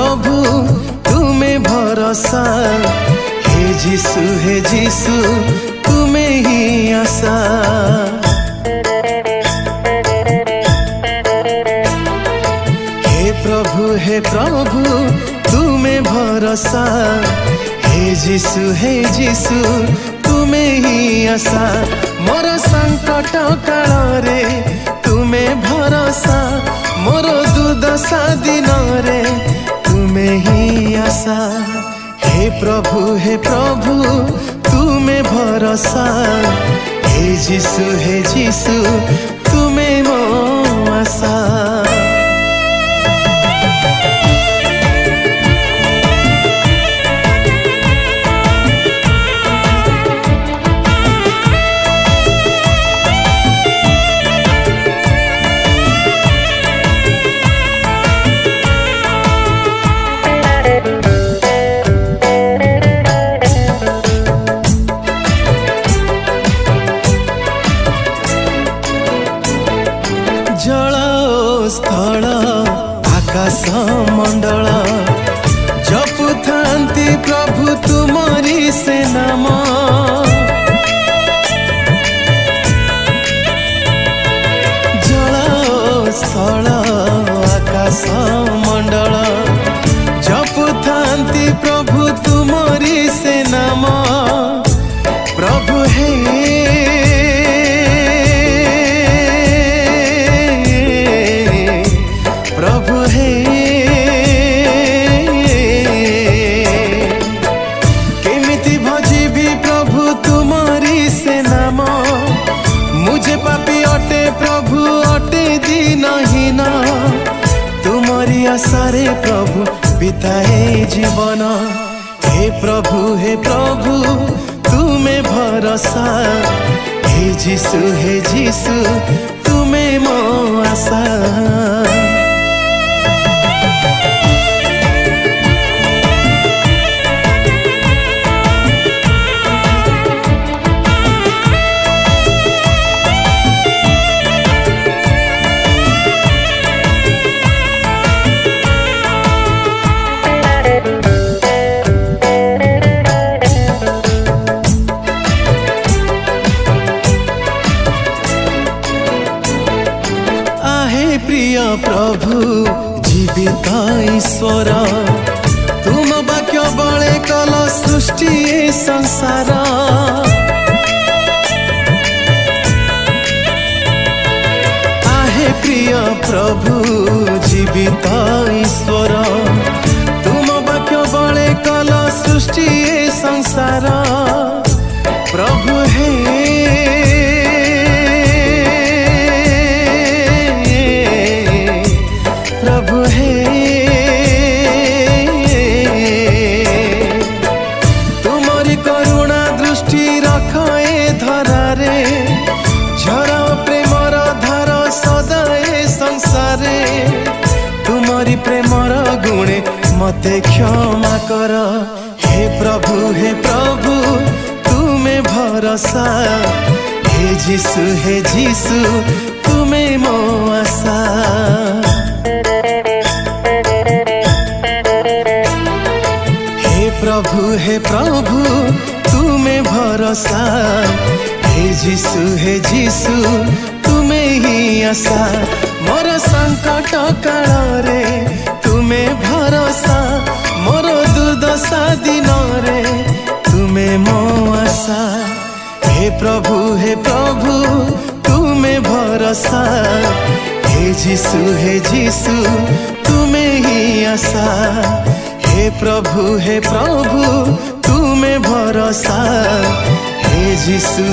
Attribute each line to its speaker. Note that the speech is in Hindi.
Speaker 1: प्रभु तुम्हें भरोसा, हे जीसु तुम्हें ही आशा। हे प्रभु तुम्हें भरोसा, हे जीसु तुम्हें ही आशा। मोर संकट काल रे तुम्हें भरोसा, मोर दुर्दशा दिन रे तुम्हें ही आशा। हे प्रभु तुम्हें भरोसा, हे जीसु तुम्हें मो आशा। जल स्थल आकाश मंडल जपुथांती प्रभु तुमरी से नाम। जल स्थल आकाश मंडल जपुथांती प्रभु तुमरी से नाम। प्रभु हे केमिति भजिबी प्रभु तुमरी से नाम। मुझे पापी अटे प्रभु अटे दीनहीन, तुमरी आशारे प्रभु बिताए जीवन। हे प्रभु तुम्हें भरोसा, हे जीसु तुम्हें मो आशा। प्रिय प्रभु जीवित ईश्वर, तुम वाक्य बले कल सृष्टि संसार। आहे प्रिय प्रभु जीवित ईश्वर, तुम वाक्य बले कल सृष्टि संसार। प्रभु हे तुमरी करुणा दृष्टि रखे धरारे, झर प्रेमर धार सदाए संसारे। तुमरी प्रेमर गुणे मते क्षमा कर। हे प्रभु तुम्हें भरोसा, हे जीसु तुम्हें मो आशा। हे प्रभु तुम्हें भरोसा, हे जीसु तुम्हें ही आशा। मोर संकट काल रे तुम्हें भरोसा, मोर दुर्दशा दिन रे तुम्हें मो आशा। हे प्रभु तुम्हें भरोसा, हे जीसु तुम्हें ही आशा। हे प्रभु तुम्हें भरोसा, हे जीसु